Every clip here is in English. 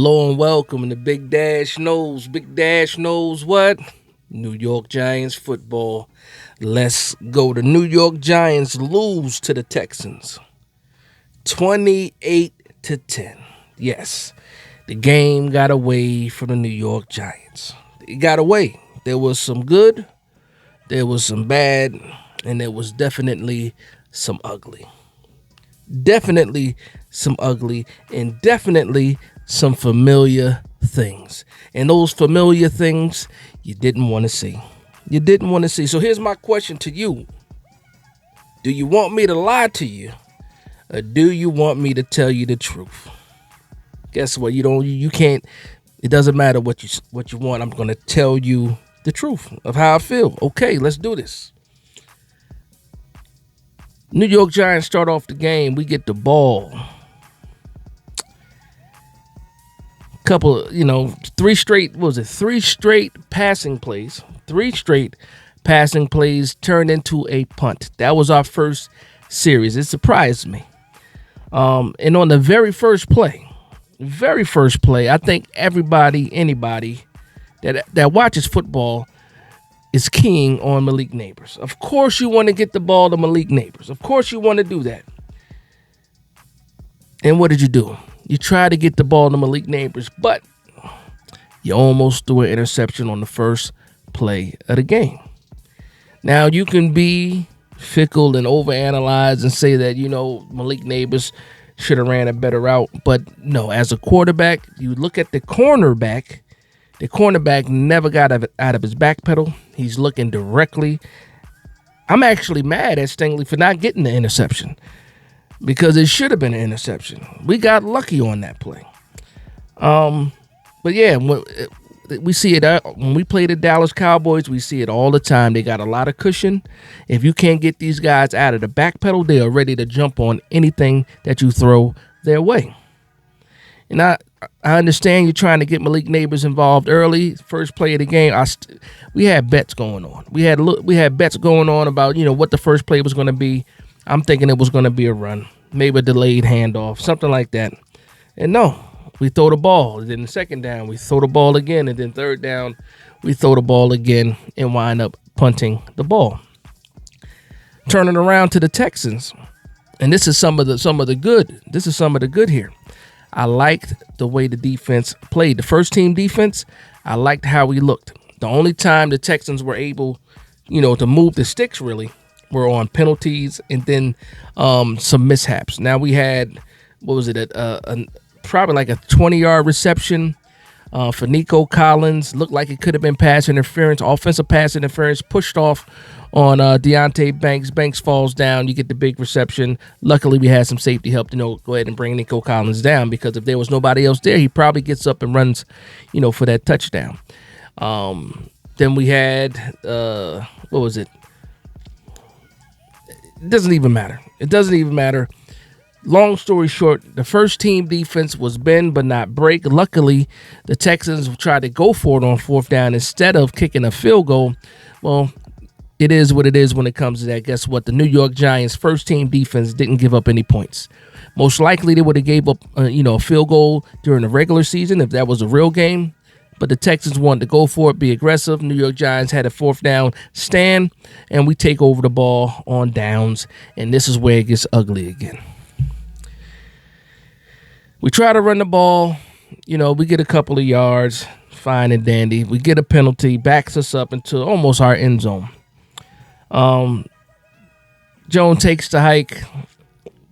Hello and welcome. And the Big Dash knows. Big Dash knows what? New York Giants football. Let's go. The New York Giants lose to the Texans 28-10. Yes, the game got away from the New York Giants. It got away. There was some good, there was some bad, and there was definitely some ugly. Definitely some ugly, and definitely some familiar things. And those familiar things you didn't want to see. You didn't want to see. So here's my question to you. Do you want me to lie to you? Or do you want me to tell you the truth? Guess what? You can't. It doesn't matter what you want. I'm going to tell you the truth of how I feel. Okay, let's do this. New York Giants start off the game. We get the ball. Three straight passing plays. Three straight passing plays turned into a punt. That was our first series. It surprised me. And on the very first play, I think anybody that watches football is keying on Malik Neighbors. Of course you want to get the ball to Malik Neighbors. Of course you want to do that. And what did you do? You tried to get the ball to Malik Neighbors, but you almost threw an interception on the first play of the game. Now, you can be fickle and overanalyze and say that, Malik Neighbors should have ran a better route. But no, as a quarterback, you look at the cornerback. The cornerback never got out of his back pedal. He's looking directly. I'm actually mad at Stingley for not getting the interception because it should have been an interception. We got lucky on that play. But yeah, we see it when we play the Dallas Cowboys. We see it all the time. They got a lot of cushion. If you can't get these guys out of the back pedal, they are ready to jump on anything that you throw their way. And I understand you're trying to get Malik Neighbors involved early. First play of the game, we had bets going on. We had bets going on about what the first play was going to be. I'm thinking it was going to be a run, maybe a delayed handoff, something like that. And no, we throw the ball. And then the second down, we throw the ball again, and then third down, we throw the ball again and wind up punting the ball. Turning around to the Texans, and this is some of the good. This is some of the good here. I liked the way the defense played. The first team defense, I liked how we looked. The only time the Texans were able, to move the sticks really were on penalties and then some mishaps. Now we had, probably like a 20-yard reception for Nico Collins. Looked like it could have been pass interference, offensive pass interference, pushed off on Deontay Banks. Banks falls down. You get the big reception. Luckily, we had some safety help to go ahead and bring Nico Collins down, because if there was nobody else there, he probably gets up and runs, for that touchdown. Then we had, what was it? It doesn't even matter. Long story short, the first team defense was bend but not break. Luckily, the Texans tried to go for it on fourth down instead of kicking a field goal. Well, it is what it is when it comes to that. Guess what? The New York Giants first team defense didn't give up any points. Most likely they would have gave up a field goal during the regular season if that was a real game. But the Texans wanted to go for it, be aggressive. New York Giants had a fourth down stand, and we take over the ball on downs, and this is where it gets ugly again. We try to run the ball. We get a couple of yards, fine and dandy. We get a penalty, backs us up into almost our end zone. Jones takes the hike.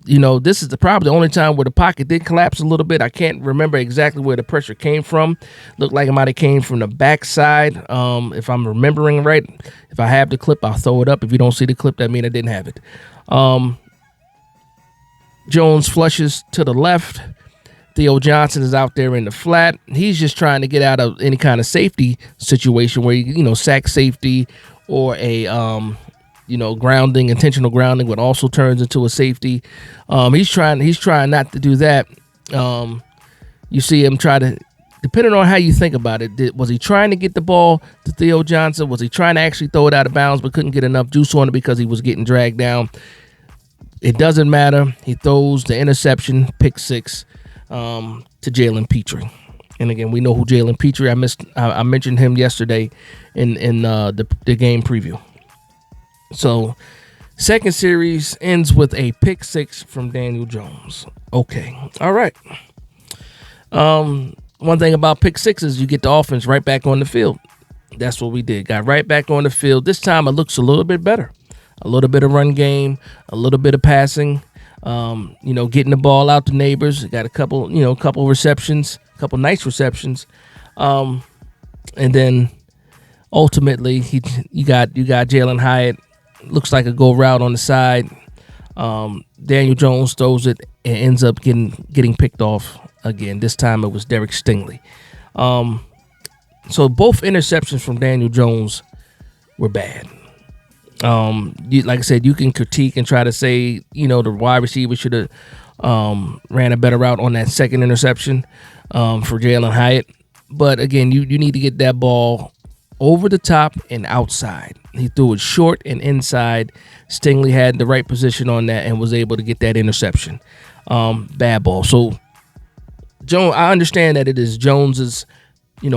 This is probably the only time where the pocket did collapse a little bit. I can't remember exactly where the pressure came from. Looked like it might have came from the backside, if I'm remembering right. If I have the clip, I'll throw it up. If you don't see the clip, that means I didn't have it. Jones flushes to the left. Theo Johnson is out there in the flat. He's just trying to get out of any kind of safety situation where sack safety or a grounding, intentional grounding, what also turns into a safety. He's trying not to do that. You see him try to, depending on how you think about it, was he trying to get the ball to Theo Johnson? Was he trying to actually throw it out of bounds but couldn't get enough juice on it because he was getting dragged down? It doesn't matter. He throws the interception, pick six, to Jalen Petrie. And again, we know who Jalen Petrie. I mentioned him yesterday in the game preview. So, second series ends with a pick six from Daniel Jones. Okay, all right. One thing about pick sixes, you get the offense right back on the field. That's what we did. Got right back on the field. This time it looks a little bit better. A little bit of run game, a little bit of passing. Getting the ball out to Neighbors. Got a couple receptions, a couple nice receptions. And then ultimately you got Jalen Hyatt. Looks like a go route on the side. Daniel Jones throws it and ends up getting picked off again. This time it was Derek Stingley. So both interceptions from Daniel Jones were bad. Like I said, you can critique and try to say, the wide receiver should have ran a better route on that second interception for Jalen Hyatt. But again, you need to get that ball over the top and outside. He threw it short and inside. Stingley had the right position on that and was able to get that interception. Bad ball. So, Jones, I understand that it is Jones's,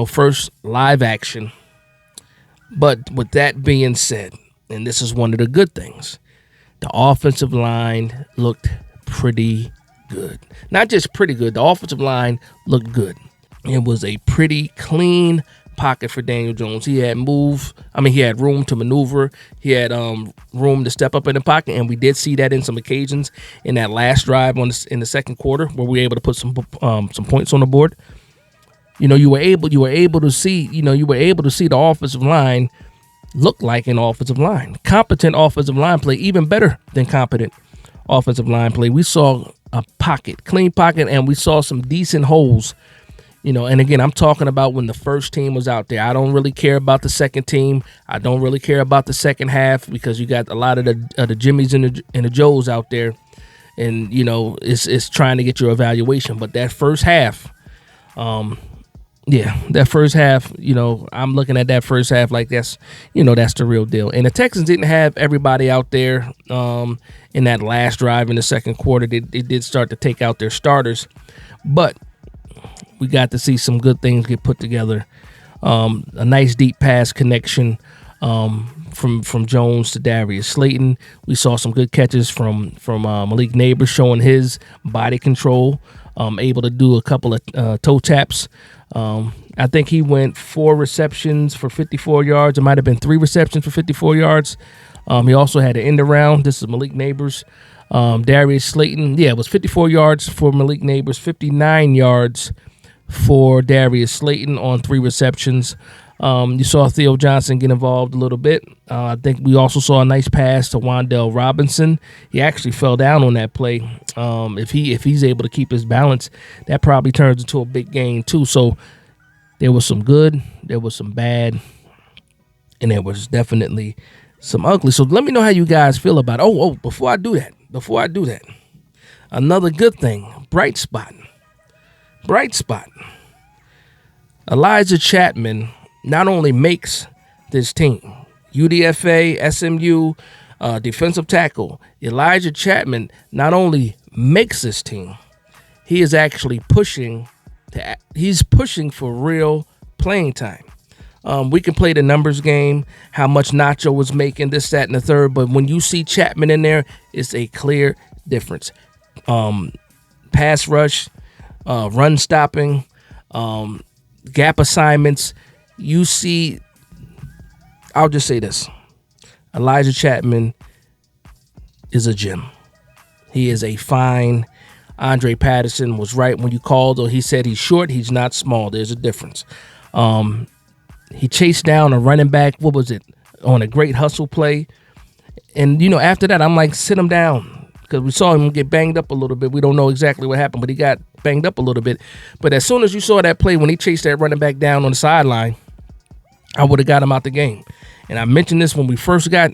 first live action. But with that being said, and this is one of the good things, the offensive line looked pretty good. Not just pretty good. The offensive line looked good. It was a pretty clean pocket for Daniel Jones. He had room to maneuver. He had room to step up in the pocket, and we did see that in some occasions in that last drive in the second quarter where we were able to put some points on the board. You were able to see the offensive line look like an offensive line. Competent offensive line play, even better than competent offensive line play. We saw a clean pocket, and we saw some decent holes. And again, I'm talking about when the first team was out there. I don't really care about the second team. I don't really care about the second half because you got a lot of the Jimmies and the Joes out there, and it's trying to get your evaluation. But that first half, that first half, I'm looking at that first half like that's the real deal. And the Texans didn't have everybody out there in that last drive in the second quarter. They did start to take out their starters, but we got to see some good things get put together. A nice deep pass connection from Jones to Darius Slayton. We saw some good catches from Malik Neighbors showing his body control, able to do a couple of toe taps. I think he went 4 receptions for 54 yards. It might have been 3 receptions for 54 yards. He also had an end around. This is Malik Neighbors. Darius Slayton, it was 54 yards for Malik Neighbors, 59 yards for Darius Slayton on 3 receptions. You saw Theo Johnson get involved a little bit. I think we also saw a nice pass to Wan'Dale Robinson. He actually fell down on that play. If he's able to keep his balance, that probably turns into a big gain too. So there was some good, there was some bad, and there was definitely some ugly. So let me know how you guys feel about it. Before I do that, another good thing, bright spot. Elijah Chapman not only makes this team, UDFA, SMU, defensive tackle, Elijah Chapman not only makes this team, he is actually pushing for real playing time. We can play the numbers game, how much Nacho was making, this, that, and the third, but when you see Chapman in there, it's a clear difference. Pass rush, run stopping, gap assignments. You see, I'll just say this. Elijah Chapman is a gem. He is a fine. Andre Patterson was right when you called, or he said he's short, he's not small. There's a difference. He chased down a running back, on a great hustle play. And, after that, I'm like, sit him down. Because we saw him get banged up a little bit. We don't know exactly what happened, but he got banged up a little bit. But as soon as you saw that play when he chased that running back down on the sideline, I would have got him out the game. And I mentioned this when we first got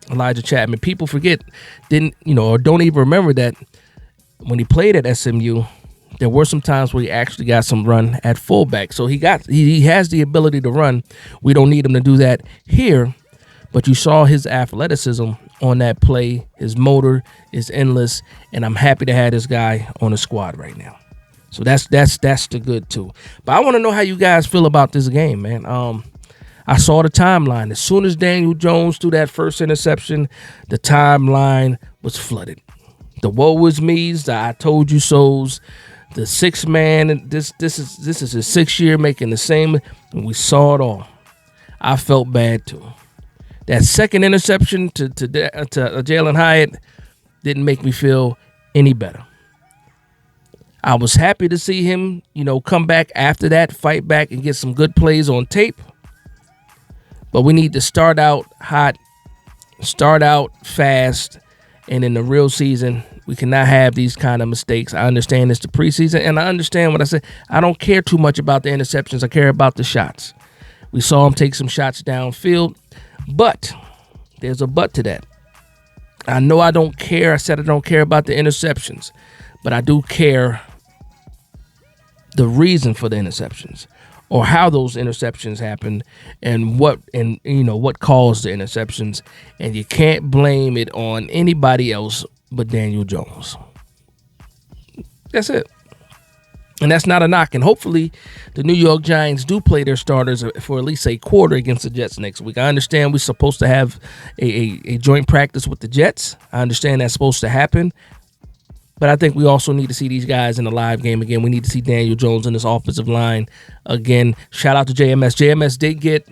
Elijah Chapman. People forget, or don't even remember that when he played at SMU, there were some times where he actually got some run at fullback. So he has the ability to run. We don't need him to do that here. But you saw his athleticism on that play. His motor is endless, and I'm happy to have this guy on the squad right now. So that's the good too. But I want to know how you guys feel about this game, man. I saw the timeline. As soon as Daniel Jones threw that first interception, the timeline was flooded. The woe is me's, the I told you so's, the 6-man. This is his 6th year making the same, and we saw it all. I felt bad too. That second interception to Jalen Hyatt didn't make me feel any better. I was happy to see him, come back after that, fight back, and get some good plays on tape. But we need to start out hot, start out fast, and in the real season, we cannot have these kind of mistakes. I understand it's the preseason, and I understand what I said. I don't care too much about the interceptions. I care about the shots. We saw him take some shots downfield, but there's a but to that. I know I don't care. I said I don't care about the interceptions, but I do care the reason for the interceptions, or how those interceptions happened, and what caused the interceptions. And you can't blame it on anybody else but Daniel Jones. That's it. And that's not a knock. And hopefully the New York Giants do play their starters for at least a quarter against the Jets next week. I understand we're supposed to have a joint practice with the Jets. I understand that's supposed to happen. But I think we also need to see these guys in a live game again. We need to see Daniel Jones in this offensive line again. Shout out to JMS. JMS did get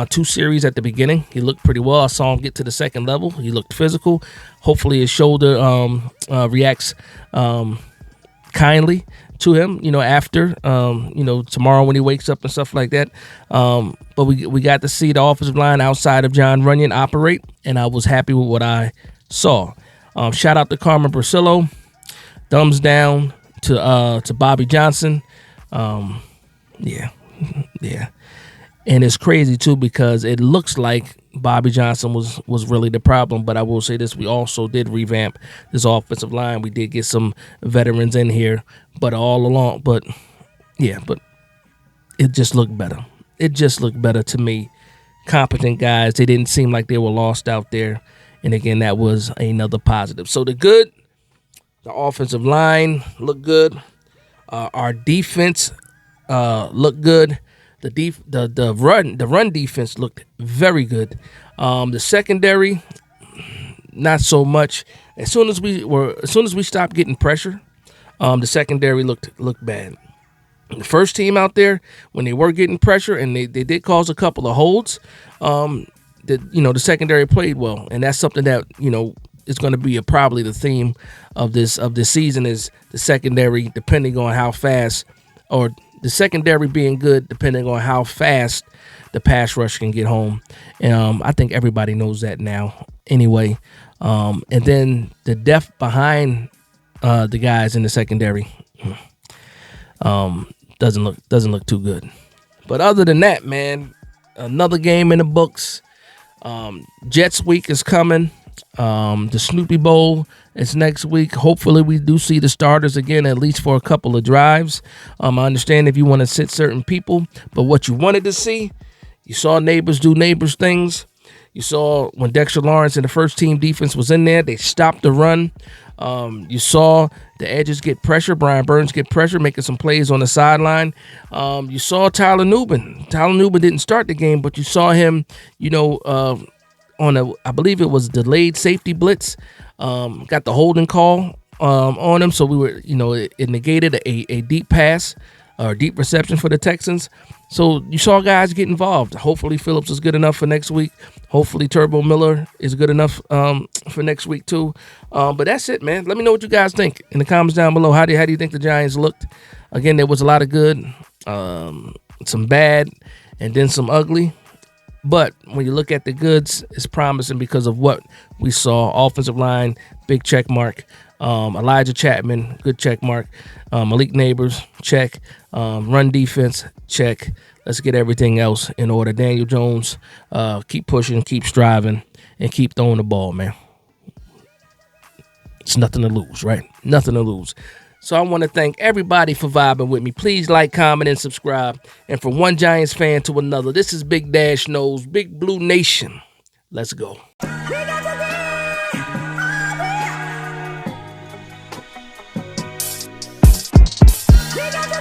2 series at the beginning. He looked pretty well. I saw him get to the second level. He looked physical. Hopefully his shoulder reacts kindly to him, after, tomorrow when he wakes up and stuff like that. But we got to see the offensive line outside of John Runyon operate, and I was happy with what I saw. Shout out to Carmen Brasillo. Thumbs down to Bobby Johnson. Yeah. And it's crazy, too, because it looks like Bobby Johnson was really the problem. But I will say this, we also did revamp this offensive line. We did get some veterans in here, but it just looked better. It just looked better to me. Competent guys. They didn't seem like they were lost out there. And, again, that was another positive. So the good, the offensive line looked good. Our defense looked good. The run defense looked very good. The secondary, not so much. As soon as we stopped getting pressure, the secondary looked bad. The first team out there, when they were getting pressure, and they did cause a couple of holds, the secondary played well, and that's something that is going to be probably the theme of this season, is the secondary, depending on how fast, or the secondary being good depending on how fast the pass rush can get home. And I think everybody knows that now anyway. And then the depth behind the guys in the secondary doesn't look too good. But other than that, man, another game in the books. Jets week is coming. The Snoopy Bowl is next week. Hopefully we do see the starters again, at least for a couple of drives. I understand if you want to sit certain people, but what you wanted to see, you saw neighbors do neighbors things. You saw when Dexter Lawrence and the first team defense was in there, they stopped the run. You saw the edges get pressure, Brian Burns get pressure, making some plays on the sideline. You saw Tyler Nubin. Tyler Nubin didn't start the game, but you saw him, on I believe it was delayed safety blitz, got the holding call on him. So we were, it negated a deep pass or deep reception for the Texans. So you saw guys get involved. Hopefully Phillips is good enough for next week. Hopefully Turbo Miller is good enough for next week too. But that's it, man. Let me know what you guys think in the comments down below. How do you think the Giants looked? Again, there was a lot of good, some bad, and then some ugly. But when you look at the goods, it's promising because of what we saw. Offensive line, big check mark. Elijah Chapman, good check mark. Malik Neighbors, check. Run defense, check. Let's get everything else in order. Daniel Jones, keep pushing, keep striving, and keep throwing the ball, man. It's nothing to lose, right? Nothing to lose. So I want to thank everybody for vibing with me. Please like, comment, and subscribe. And from one Giants fan to another, this is Big Dash Knows, Big Blue Nation. Let's go. got the